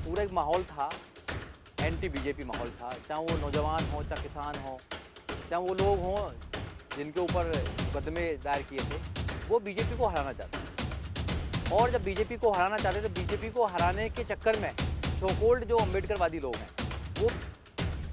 पूरा एक माहौल था, एंटी बीजेपी माहौल था। चाहे वो नौजवान हों, चाहे किसान हों, चाहे वो लोग हों जिनके ऊपर मुकदमे दायर किए थे, वो बीजेपी को हराना चाहते थे। और जब बीजेपी को हराना चाहते थे, बीजेपी को हराने के चक्कर में सो कॉल्ड जो अम्बेडकरवादी लोग हैं, वो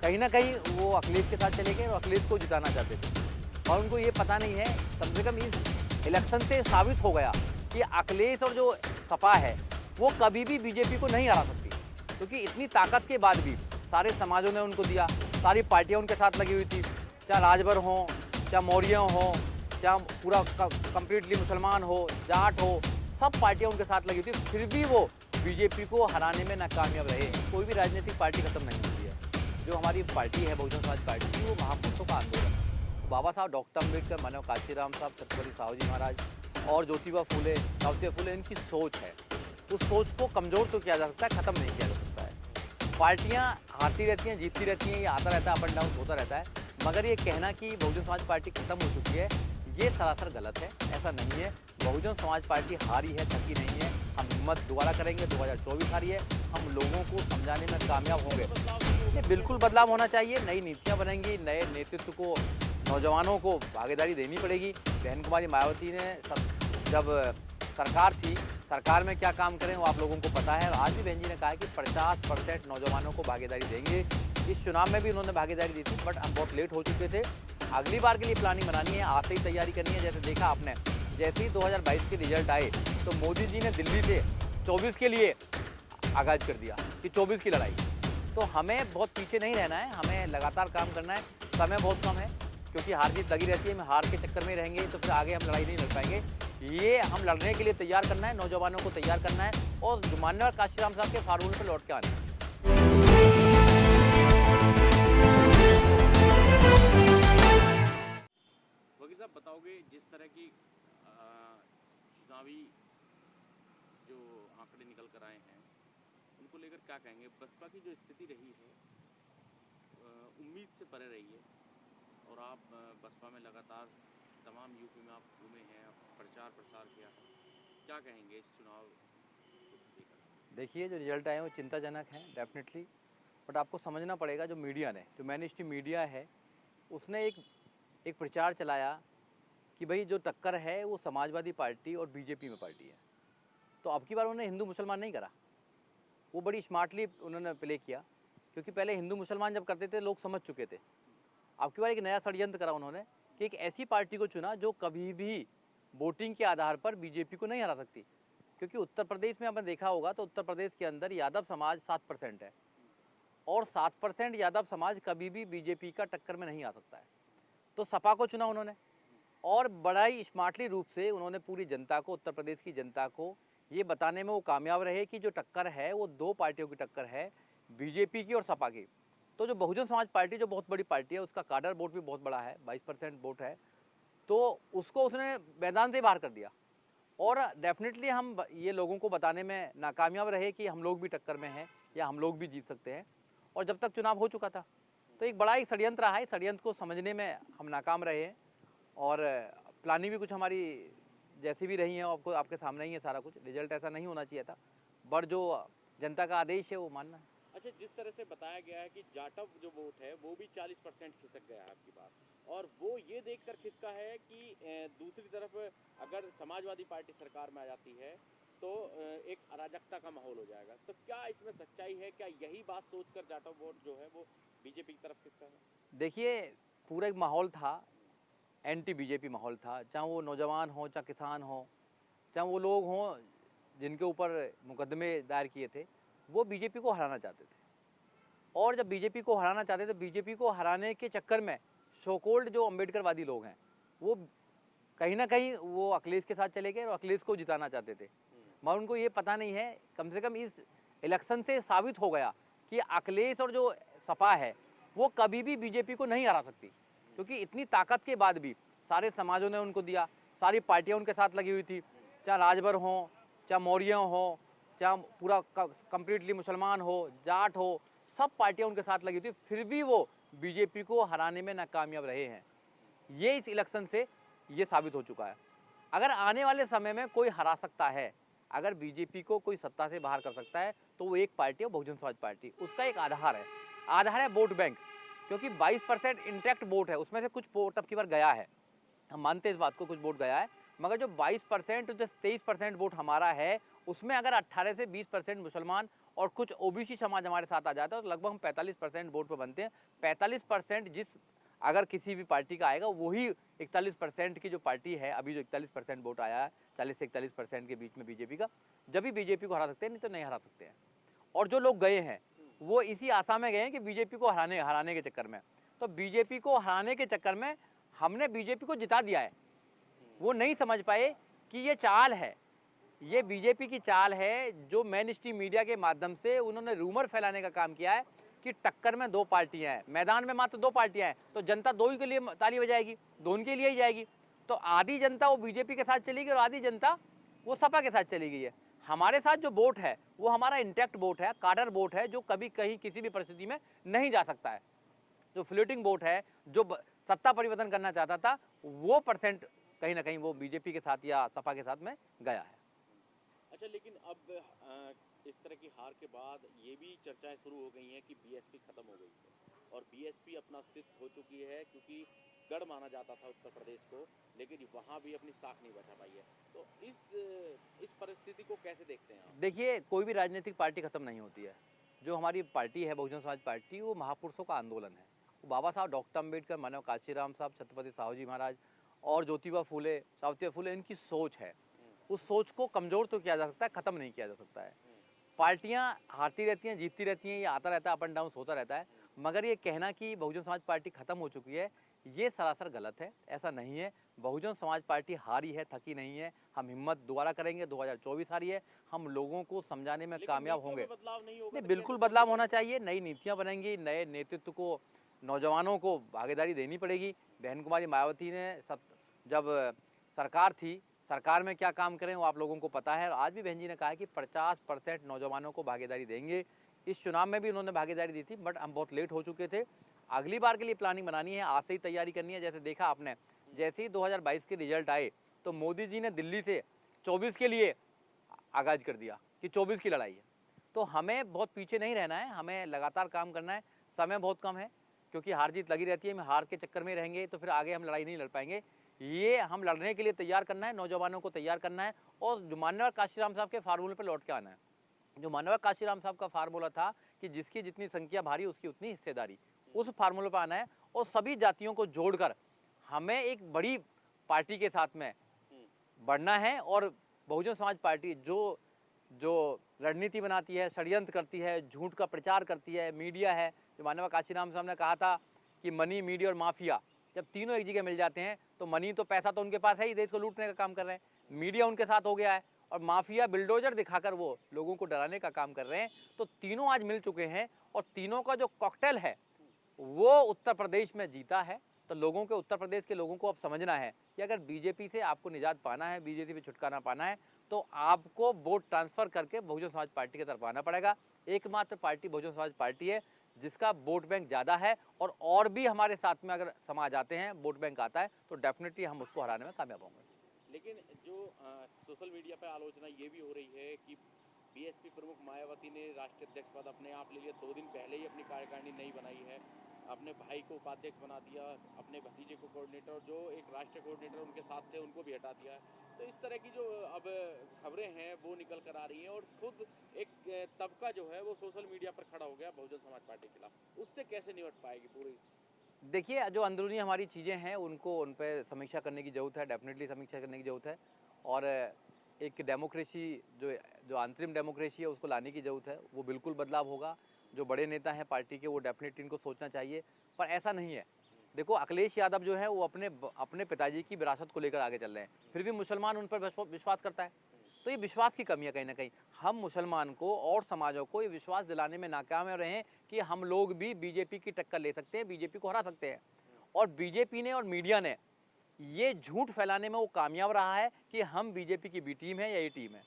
कहीं न कहीं वो अखिलेश के साथ चले गए और अखिलेश को जिताना चाहते थे। और उनको ये पता नहीं है, कम से कम इस इलेक्शन से साबित हो गया कि अखिलेश और जो सपा है, वो कभी भी बीजेपी को नहीं हरा सकती। क्योंकि इतनी ताकत के बाद भी सारे समाजों ने उनको दिया, सारी पार्टियाँ उनके साथ लगी हुई थी, चाहे राजभर हों, चाहे मौर्य हों, चाहे पूरा कंप्लीटली मुसलमान हो, जाट हो, सब पार्टियाँ उनके साथ लगी थी, फिर भी वो बीजेपी को हराने में नाकामयाब रहे। कोई भी राजनीतिक पार्टी खत्म नहीं होती है। जो हमारी पार्टी है बहुजन समाज पार्टी, वो महापुरुषों का आंदोलन है। बाबा साहब डॉक्टर अम्बेडकर, मानव कांशीराम साहब, छत्रपति साहू जी महाराज और ज्योतिबा फूले, सावित्रीबाई फूले, इनकी सोच है। उस सोच को कमज़ोर तो किया जा सकता है, ख़त्म नहीं किया जा सकता है। पार्टियाँ हारती रहती हैं, जीतती रहती हैं, ये आता रहता है, अप एंड डाउन होता रहता है। मगर ये कहना कि बहुजन समाज पार्टी खत्म हो चुकी है, ये सरासर गलत है। ऐसा नहीं है। बहुजन समाज पार्टी हारी है, थकी नहीं है। हम हिम्मत दोबारा करेंगे। 2024 हारी है, हम लोगों को समझाने में कामयाब होंगे। ये बिल्कुल बदलाव होना चाहिए। नई नीतियाँ बनेंगी, नए नेतृत्व को, नौजवानों को भागीदारी देनी पड़ेगी। बहन कुमारी मायावती ने जब सरकार थी, सरकार में क्या काम करें वो आप लोगों को पता है। आज भी बहन जी ने कहा है कि 50% नौजवानों को भागीदारी देंगे। इस चुनाव में भी उन्होंने भागीदारी दी थी, बट हम बहुत लेट हो चुके थे। अगली बार के लिए प्लानिंग बनानी है, आज से ही तैयारी करनी है। जैसे देखा आपने, जैसे ही 2022 के रिजल्ट आए तो मोदी जी ने दिल्ली से 24 के लिए आगाज़ कर दिया कि 24 की लड़ाई। तो हमें बहुत पीछे नहीं रहना है, हमें लगातार काम करना है। समय बहुत कम है, क्योंकि हार जीत लगी रहती है। हम हार के चक्कर में रहेंगे तो फिर आगे हम लड़ाई नहीं लड़ पाएंगे। ये हम लड़ने के लिए तैयार करना है, नौजवानों को तैयार करना है और माननीय कांशीराम साहब के फार्मूले पर लौट के आना है। वकील साहब, बताओगे जिस तरह की चुनावी जो आंकड़े निकल कर आए हैं, उनको लेकर क्या कहेंगे? बसपा की जो स्थिति रही है उम्मीद से परे रही है, और आप बसपा में लगातार तमाम यूपी में आप घूमे हैं, आप प्रचार प्रसार किया है, क्या कहेंगे इस चुनाव को लेकर? देखिए, जो रिजल्ट आए हैं वो चिंताजनक हैं डेफिनेटली, बट आपको समझना पड़ेगा जो मीडिया ने, जो मेन स्ट्रीम मीडिया है, उसने एक प्रचार चलाया कि भाई जो टक्कर है वो समाजवादी पार्टी और बीजेपी में पार्टी है। तो अब की बार उन्होंने हिंदू मुसलमान नहीं करा, वो बड़ी स्मार्टली उन्होंने प्ले किया, क्योंकि पहले हिंदू मुसलमान जब करते थे लोग समझ चुके थे। अब की बार एक नया षड्यंत्र करा उन्होंने कि एक ऐसी पार्टी को चुना जो कभी भी वोटिंग के आधार पर बीजेपी को नहीं हरा सकती। क्योंकि उत्तर प्रदेश में आपने देखा होगा तो उत्तर प्रदेश के अंदर यादव समाज 7% है, और 7% यादव समाज कभी भी बीजेपी का टक्कर में नहीं आ सकता है। तो सपा को चुना उन्होंने, और बड़ा ही स्मार्टली रूप से उन्होंने पूरी जनता को, उत्तर प्रदेश की जनता को ये बताने में वो कामयाब रहे कि जो टक्कर है वो दो पार्टियों की टक्कर है, बीजेपी की और सपा की। तो जो बहुजन समाज पार्टी जो बहुत बड़ी पार्टी है, उसका काडर वोट भी बहुत बड़ा है, 22% वोट है, तो उसको उसने मैदान से बाहर कर दिया। और डेफिनेटली हम ये लोगों को बताने में नाकामयाब रहे कि हम लोग भी टक्कर में हैं या हम लोग भी जीत सकते हैं। और जब तक चुनाव हो चुका था तो एक बड़ा ही षड्यंत्र रहा है, षड्यंत्र को समझने में हम नाकाम रहे हैं। और प्लानिंग भी कुछ हमारी जैसी भी रही है, आपको आपके सामने ही है सारा कुछ। रिजल्ट ऐसा नहीं होना चाहिए था, बट जो जनता का आदेश है वो मानना है। अच्छा, जिस तरह से बताया गया है कि जाटव जो वोट है वो भी 40% खिसक गया है आपकी बात, और वो ये देखकर खिसका है कि दूसरी तरफ अगर समाजवादी पार्टी सरकार में आ जाती है तो एक अराजकता का माहौल हो जाएगा। तो क्या इसमें सच्चाई है? क्या यही बात सोचकर जाटव वोट जो है वो बीजेपी की तरफ खिसका है? देखिए, पूरा एक माहौल था, एंटी बीजेपी माहौल था। चाहे वो नौजवान हों, चाहे किसान हों, चाहे वो लोग हों जिनके ऊपर मुकदमे दायर किए थे, वो बीजेपी को हराना चाहते थे। और जब बीजेपी को हराना चाहते थे, बीजेपी को हराने के चक्कर में सो कॉल्ड जो अम्बेडकरवादी लोग हैं, वो कहीं न कहीं वो अखिलेश के साथ चले गए और अखिलेश को जिताना चाहते थे। मगर उनको ये पता नहीं है, कम से कम इस इलेक्शन से साबित हो गया कि अखिलेश और जो सपा है, वो कभी भी बीजेपी को नहीं हरा सकती। क्योंकि इतनी ताकत के बाद भी सारे समाजों ने उनको दिया, सारी पार्टियाँ उनके साथ लगी हुई थी, चाहे राजभर हों, चाहे मौर्य हों, चाहे पूरा कंप्लीटली मुसलमान हो, जाट हो, सब पार्टियाँ उनके साथ लगी थी, फिर भी वो बीजेपी को हराने में नाकामयाब रहे हैं। ये इस इलेक्शन से ये साबित हो चुका है। अगर आने वाले समय में कोई हरा सकता है अगर बीजेपी को कोई सत्ता से बाहर कर सकता है तो वो एक पार्टी है, बहुजन समाज पार्टी। उसका एक आधार है वोट बैंक, क्योंकि 22% इंटैक्ट वोट है, उसमें से कुछ वोट अब की बार गया है, हम मानते हैं इस बात को, कुछ वोट गया है, मगर जो 22% जो 23% वोट हमारा है, उसमें अगर 18 से 20% मुसलमान और कुछ ओबीसी समाज हमारे साथ आ जाता है तो लगभग हम 45% वोट पर बनते हैं। 45% जिस अगर किसी भी पार्टी का आएगा वही 41% की जो पार्टी है, अभी जो 41% वोट आया है 40 से 41% के बीच में बीजेपी का, जब भी बीजेपी को हरा सकते हैं, नहीं तो नहीं हरा सकते हैं। और जो लोग गए हैं वो इसी आशा में गए हैं कि बीजेपी को हराने के चक्कर में, तो बीजेपी को हराने के चक्कर में हमने बीजेपी को जिता दिया है। वो नहीं समझ पाए कि ये चाल है, ये बीजेपी की चाल है, जो मेन स्ट्रीम मीडिया के माध्यम से उन्होंने रूमर फैलाने का काम किया है कि टक्कर में 2 पार्टियां हैं, मैदान में मात्र 2 पार्टियां हैं, तो जनता 2 ही के लिए ताली बजाएगी, 2 उनके लिए ही जाएगी। तो आधी जनता वो बीजेपी के साथ चली गई और आधी जनता वो सपा के साथ चली गई है। हमारे साथ जो वोट है वो हमारा इंटैक्ट वोट है, काडर वोट है, जो कभी कहीं किसी भी परिस्थिति में नहीं जा सकता है। जो फ्लोटिंग वोट है, जो सत्ता परिवर्तन करना चाहता था, वो परसेंट कहीं ना कहीं वो बीजेपी के साथ या सपा के साथ में गया है। अच्छा, लेकिन अब इस तरह की हार के बाद ये भी चर्चाएं शुरू हो गई हैं कि बीएसपी खत्म हो गई है और बीएसपी अपना अस्तित्व खो चुकी है, क्योंकि गढ़ माना जाता था उत्तर प्रदेश को, लेकिन वहाँ भी अपनी साख नहीं बचा पाई है। तो इस परिस्थिति को कैसे देखते हैं आप? देखिए, कोई भी राजनीतिक पार्टी खत्म नहीं होती है। जो हमारी पार्टी है बहुजन समाज पार्टी, वो महापुरुषों का आंदोलन है। बाबा साहब डॉक्टर अम्बेडकर, मानव काशीराम साहब, छत्रपति साहू जी महाराज और ज्योतिबा फूले, सावित्रीबाई फूले, इनकी सोच है। उस सोच को कमज़ोर तो किया जा सकता है, ख़त्म नहीं किया जा सकता है। पार्टियां हारती रहती हैं, जीतती रहती हैं, ये आता रहता है, अप एंड डाउन होता रहता है, मगर ये कहना कि बहुजन समाज पार्टी ख़त्म हो चुकी है, ये सरासर गलत है। ऐसा नहीं है। बहुजन समाज पार्टी हारी है, थकी नहीं है। हम हिम्मत दोबारा करेंगे। 2024 हारी है, हम लोगों को समझाने में कामयाब होंगे। बदलाव नहीं होगा नहीं, तो बिल्कुल कैसे बदलाव होना चाहिए। नई नीतियाँ बनेंगी, नए नेतृत्व को, नौजवानों को भागीदारी देनी पड़ेगी। बहन कुमारी मायावती ने जब सरकार थी, सरकार में क्या काम करें वो आप लोगों को पता है। और आज भी बहन जी ने कहा है कि 50% नौजवानों को भागीदारी देंगे। इस चुनाव में भी उन्होंने भागीदारी दी थी, बट हम बहुत लेट हो चुके थे। अगली बार के लिए प्लानिंग बनानी है, आज से ही तैयारी करनी है। जैसे देखा आपने, जैसे ही 2022 के रिजल्ट आए तो मोदी जी ने दिल्ली से 24 के लिए आगाज कर दिया कि 24 की लड़ाई है। तो हमें बहुत पीछे नहीं रहना है, हमें लगातार काम करना है। समय बहुत कम है, क्योंकि हार जीत लगी रहती है। हम हार के चक्कर में रहेंगे तो फिर आगे हम लड़ाई नहीं लड़ पाएंगे। ये हम लड़ने के लिए तैयार करना है, नौजवानों को तैयार करना है और जो माननीय काशीराम साहब के फार्मूले पर लौट के आना है। जो माननीय काशीराम साहब का फार्मूला था कि जिसकी जितनी संख्या भारी उसकी उतनी हिस्सेदारी, उस फार्मूले पर आना है और सभी जातियों को जोड़कर हमें एक बड़ी पार्टी के साथ में बढ़ना है। और बहुजन समाज पार्टी जो रणनीति बनाती है, षड्यंत्र करती है, झूठ का प्रचार करती है, मीडिया है, जो माननीय काशीराम साहब ने कहा था कि मनी, मीडिया और माफिया जब तीनों एक जगह मिल जाते हैं तो मनी तो पैसा तो उनके पास है ही, देश को लूटने का काम कर रहे हैं, मीडिया उनके साथ हो गया है और माफिया बिल्डोजर दिखाकर वो लोगों को डराने का काम कर रहे हैं। तो तीनों आज मिल चुके हैं और तीनों का जो कॉकटेल है वो उत्तर प्रदेश में जीता है। तो लोगों के, उत्तर प्रदेश के लोगों को अब समझना है कि अगर बीजेपी से आपको निजात पाना है, बीजेपी से छुटकारा पाना है, तो आपको वोट ट्रांसफर करके बहुजन समाज पार्टी की तरफ आना पड़ेगा। एकमात्र पार्टी बहुजन समाज पार्टी है जिसका वोट बैंक ज़्यादा है और भी हमारे साथ में अगर समाज आते हैं, वोट बैंक आता है, तो डेफिनेटली हम उसको हराने में कामयाब होंगे। लेकिन जो सोशल मीडिया पर आलोचना ये भी हो रही है कि बीएसपी प्रमुख मायावती ने राष्ट्रीय अध्यक्ष पद अपने आप ले लिया, 2 दिन पहले ही अपनी कार्यकारिणी नहीं बनाई है, अपने भाई को उपाध्यक्ष बना दिया, अपने भतीजे को कोऑर्डिनेटर, और जो एक राष्ट्रीय कोऑर्डिनेटर उनके साथ थे उनको भी हटा दिया है। तो इस तरह की जो अब खबरें हैं वो निकल कर आ रही हैं और खुद एक तबका जो है वो सोशल मीडिया पर खड़ा हो गया बहुजन समाज पार्टी के खिलाफ। उससे कैसे निपट पाएगी पूरी? देखिए, जो अंदरूनी हमारी चीज़ें हैं उनको, उन पर समीक्षा करने की ज़रूरत है, डेफिनेटली समीक्षा करने की ज़रूरत है। और एक डेमोक्रेसी, जो अंतरिम डेमोक्रेसी है उसको लाने की ज़रूरत है। वो बिल्कुल बदलाव होगा। जो बड़े नेता हैं पार्टी के, वो डेफिनेटली इनको सोचना चाहिए, पर ऐसा नहीं है। देखो, अखिलेश यादव जो है वो अपने पिताजी की विरासत को लेकर आगे चल रहे हैं, फिर भी मुसलमान उन पर विश्वास करता है। तो ये विश्वास की कमी है कहीं ना कहीं। हम मुसलमान को और समाजों को ये विश्वास दिलाने में नाकाम रहे हैं कि हम लोग भी बीजेपी की टक्कर ले सकते हैं, बीजेपी को हरा सकते हैं। और बीजेपी ने और मीडिया ने ये झूठ फैलाने में वो कामयाब रहा है कि हम बीजेपी की बी टीम है या ए टीम है।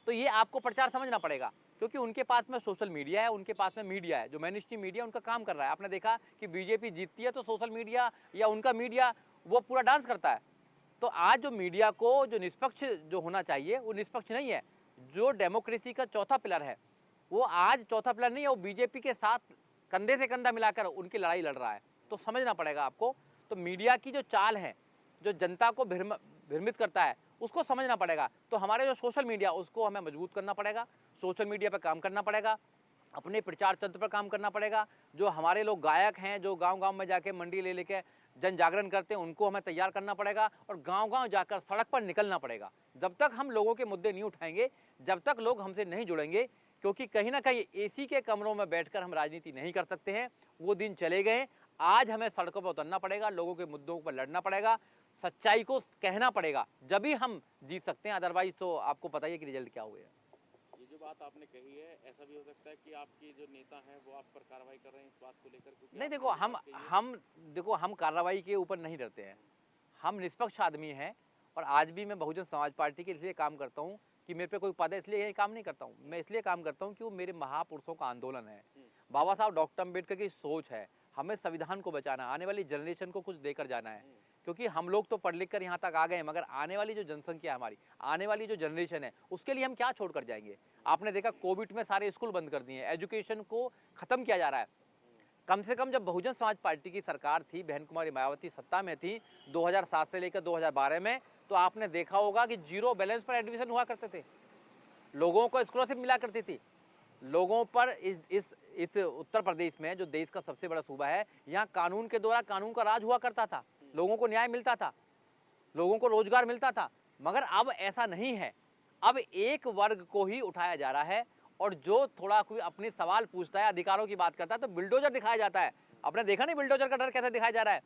तो ये आपको प्रचार समझना पड़ेगा, क्योंकि उनके पास में सोशल मीडिया है, उनके पास में मीडिया है, जो मेन स्ट्रीम मीडिया उनका काम कर रहा है। आपने देखा कि बीजेपी जीतती है तो सोशल मीडिया या उनका मीडिया वो पूरा डांस करता है। तो आज जो मीडिया को जो निष्पक्ष जो होना चाहिए वो निष्पक्ष नहीं है। जो डेमोक्रेसी का चौथा पिलर है, वो आज चौथा पिलर नहीं है, वो बीजेपी के साथ कंधे से कंधा मिलाकर उनकी लड़ाई लड़ रहा है। तो समझना पड़ेगा आपको। तो मीडिया की जो चाल है, जो जनता को भ्रमित करता है, उसको समझना पड़ेगा। तो हमारे जो सोशल मीडिया, उसको हमें मजबूत करना पड़ेगा, सोशल मीडिया पर काम करना पड़ेगा, अपने प्रचार तंत्र पर काम करना पड़ेगा। जो हमारे लोग गायक हैं, जो गांव-गांव में जाके मंडी ले लेके जन जागरण करते हैं, उनको हमें तैयार करना पड़ेगा और गांव-गांव जाकर सड़क पर निकलना पड़ेगा। जब तक हम लोगों के मुद्दे नहीं उठाएंगे, जब तक लोग हमसे नहीं जुड़ेंगे, क्योंकि कहीं ना कहीं एसी के कमरों में बैठकर हम राजनीति नहीं कर सकते हैं, वो दिन चले गए। आज हमें सड़कों पर उतरना पड़ेगा, लोगों के मुद्दों पर लड़ना पड़ेगा, सच्चाई को कहना पड़ेगा, जब ही हम जीत सकते हैं। अदरवाइज तो आपको पता ही है कि रिजल्ट क्या हुए। ये जो बात आपने कही है, ऐसा भी हो सकता है कि आपके जो नेता हैं वो आप पर कार्रवाई कर रहे हैं इस बात को लेकर? नहीं, देखो हम कार्रवाई के ऊपर नहीं डरते हैं। हम निष्पक्ष आदमी हैं और आज भी मैं बहुजन समाज पार्टी के इसलिए काम करता हूँ कि मेरे पे कोई पद है इसलिए ये काम नहीं करता हूँ। मैं इसलिए काम करता हूँ कि वो मेरे महापुरुषों का आंदोलन है। बाबा साहब डॉक्टर अम्बेडकर की सोच है, हमें संविधान को बचाना, आने वाली जनरेशन को कुछ देकर जाना है। क्योंकि हम लोग तो पढ़ लिख कर यहाँ तक आ गए हैं, मगर आने वाली जो जनसंख्या है हमारी, आने वाली जो जनरेशन है, उसके लिए हम क्या छोड़ कर जाएंगे। आपने देखा कोविड में सारे स्कूल बंद कर दिए हैं, एजुकेशन को खत्म किया जा रहा है। कम से कम जब बहुजन समाज पार्टी की सरकार थी, बहन कुमारी मायावती सत्ता में थी 2007 से लेकर 2012 में, तो आपने देखा होगा कि जीरो बैलेंस पर एडमिशन हुआ करते थे, लोगों को स्कॉलरशिप मिला करती थी। लोगों पर इस उत्तर प्रदेश में, जो देश का सबसे बड़ा सूबा है, यहाँ कानून के द्वारा कानून का राज हुआ करता था, लोगों को न्याय मिलता था, लोगों को रोजगार मिलता था। मगर अब ऐसा नहीं है। अब एक वर्ग को ही उठाया जा रहा है और जो थोड़ा कोई अपने सवाल पूछता है, अधिकारों की बात करता है, तो बिल्डोजर दिखाया जाता है। आपने देखा नहीं बिल्डोजर का डर कैसे दिखाया जा रहा है?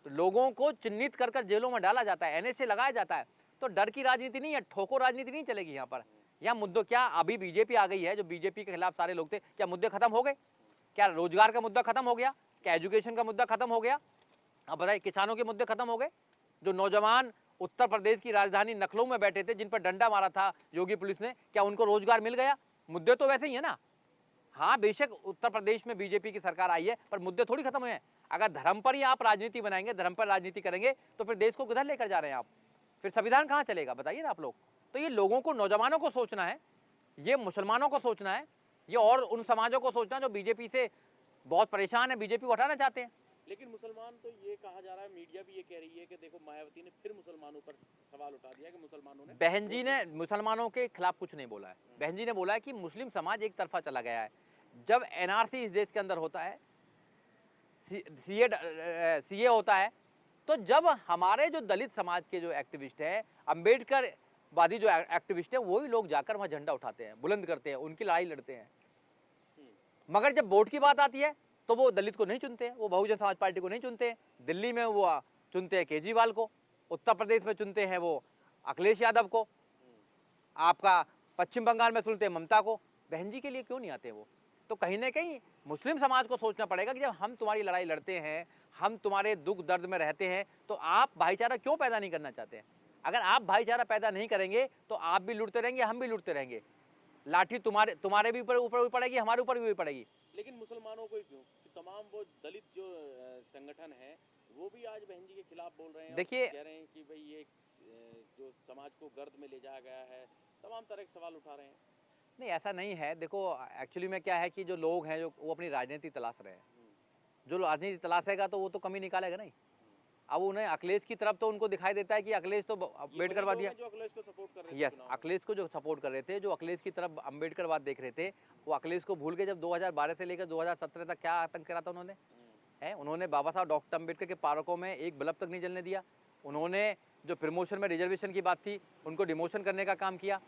तो लोगों को चिन्हित कर कर जेलों में डाला जाता है, एनएसए लगाया जाता है। तो डर की राजनीति नहीं है, ठोको राजनीति नहीं चलेगी यहाँ पर। यहाँ मुद्दों क्या, अभी बीजेपी आ गई है, जो बीजेपी के खिलाफ सारे लोग थे, क्या मुद्दे खत्म हो गए? क्या रोजगार का मुद्दा खत्म हो गया? क्या एजुकेशन का मुद्दा खत्म हो गया? अब बताइए, किसानों के मुद्दे खत्म हो गए? जो नौजवान उत्तर प्रदेश की राजधानी लखनऊ में बैठे थे, जिन पर डंडा मारा था योगी पुलिस ने, क्या उनको रोजगार मिल गया? मुद्दे तो वैसे ही है ना। हाँ, बेशक उत्तर प्रदेश में बीजेपी की सरकार आई है, पर मुद्दे थोड़ी खत्म हुए हैं। अगर धर्म पर ही आप राजनीति बनाएंगे, धर्म पर राजनीति करेंगे, तो फिर देश को किधर लेकर जा रहे हैं आप? फिर संविधान कहाँ चलेगा, बताइए ना आप लोग। तो ये लोगों को, नौजवानों को सोचना है, ये मुसलमानों को सोचना है, ये और उन समाजों को सोचना है जो बीजेपी से बहुत परेशान है, बीजेपी को हटाना चाहते हैं। लेकिन मुसलमान तो ये कहा जा रहा है, मीडिया भी ये कह रही है कि देखो मायावती ने फिर मुसलमानों पर सवाल उठा दिया कि मुसलमानों ने, बहन जी ने मुसलमानों के खिलाफ कुछ नहीं बोला है। बहन जी ने बोला है कि मुस्लिम समाज एक तरफा चला गया है। जब एनआरसी इस देश के अंदर होता है, सीए होता है, तो जब हमारे जो दलित समाज के जो एक्टिविस्ट हैं, अम्बेडकर वादी जो एक्टिविस्ट है, वही लोग जाकर वहाँ झंडा उठाते हैं, बुलंद करते हैं, उनकी लड़ाई लड़ते हैं। मगर जब वोट की बात आती है तो वो दलित को नहीं चुनते हैं, वो बहुजन समाज पार्टी को नहीं चुनते हैं। दिल्ली में वो चुनते हैं केजरीवाल को, उत्तर प्रदेश में चुनते हैं वो अखिलेश यादव को, आपका पश्चिम बंगाल में चुनते हैं ममता को। बहन जी के लिए क्यों नहीं आते वो? तो कहीं ना कहीं मुस्लिम समाज को सोचना पड़ेगा कि जब हम तुम्हारी लड़ाई लड़ते हैं, हम तुम्हारे दुख दर्द में रहते हैं, तो आप भाईचारा क्यों पैदा नहीं करना चाहते हैं? अगर आप भाईचारा पैदा नहीं करेंगे तो आप भी लुटते रहेंगे, हम भी लुटते रहेंगे। लाठी तुम्हारे भी ऊपर पड़ेगी, हमारे ऊपर भी पड़ेगी। लेकिन मुसलमानों को ही क्यों? तमाम वो दलित जो संगठन है, वो भी आज बहन जी के खिलाफ बोल रहे हैं। देखिए, कह रहे हैं कि भाई ये जो समाज को गर्द में ले जाया गया है, तमाम तरह के सवाल उठा रहे हैं। नहीं, ऐसा नहीं है। देखो, एक्चुअली में क्या है कि जो लोग हैं, जो वो अपनी राजनीति तलाश रहे हैं। जो राजनीति तलाशेगा तो वो तो कमी निकालेगा नहीं। अब उन्हें अखिलेश की तरफ तो उनको दिखाई देता है कि अखिलेश तो अम्बेडकरवादी है। जो अखिलेश को सपोर्ट कर रहे थे, यस, अखिलेश को जो सपोर्ट कर रहे थे, जो अखिलेश की तरफ अम्बेडकरवाद देख रहे थे, वो अखिलेश को भूल के जब 2012 से लेकर 2017 तक क्या आतंक करा था उन्होंने, है? उन्होंने बाबा साहब डॉक्टर अम्बेडकर के पार्कों में एक बल्ब तक नहीं जलने दिया। उन्होंने जो प्रमोशन में रिजर्वेशन की बात थी, उनको डिमोशन करने का काम किया।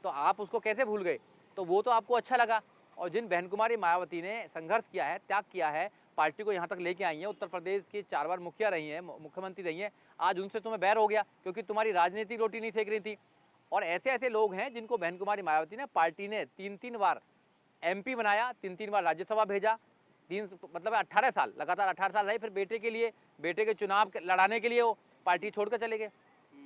तो आप उसको कैसे भूल गए? तो वो तो आपको अच्छा लगा। और जिन बहन कुमारी मायावती ने संघर्ष किया है, त्याग किया है, पार्टी को यहाँ तक लेके आई हैं, उत्तर प्रदेश की 4 बार मुखिया रही हैं, मुख्यमंत्री रही हैं, आज उनसे तुम्हें बैर हो गया क्योंकि तुम्हारी राजनीतिक रोटी नहीं सेक रही थी। और ऐसे ऐसे लोग हैं जिनको बहन कुमारी मायावती ने, पार्टी ने 3-3 बार MP बनाया, 3-3 बार राज्यसभा भेजा, 18 साल लगातार 18 साल रहे। फिर बेटे के चुनाव लड़ाने के लिए वो पार्टी छोड़कर चले गए।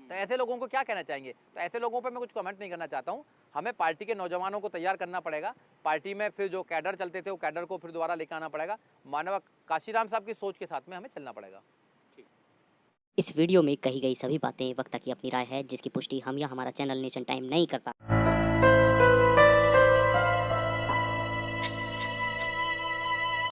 तो ऐसे लोगों को क्या कहना चाहेंगे? तो ऐसे लोगों पर मैं कुछ कमेंट नहीं करना चाहता हूँ। हमें पार्टी के नौजवानों को तैयार करना पड़ेगा। पार्टी में फिर जो कैडर चलते थे, वो कैडर को फिर दोबारा लेकर आना पड़ेगा। मानव काशीराम साहब की सोच के साथ में हमें चलना पड़ेगा। इस वीडियो में कही गई सभी बातें वक्ता की अपनी राय है, जिसकी पुष्टि हम या हमारा चैनल नेशन टाइम नहीं करता।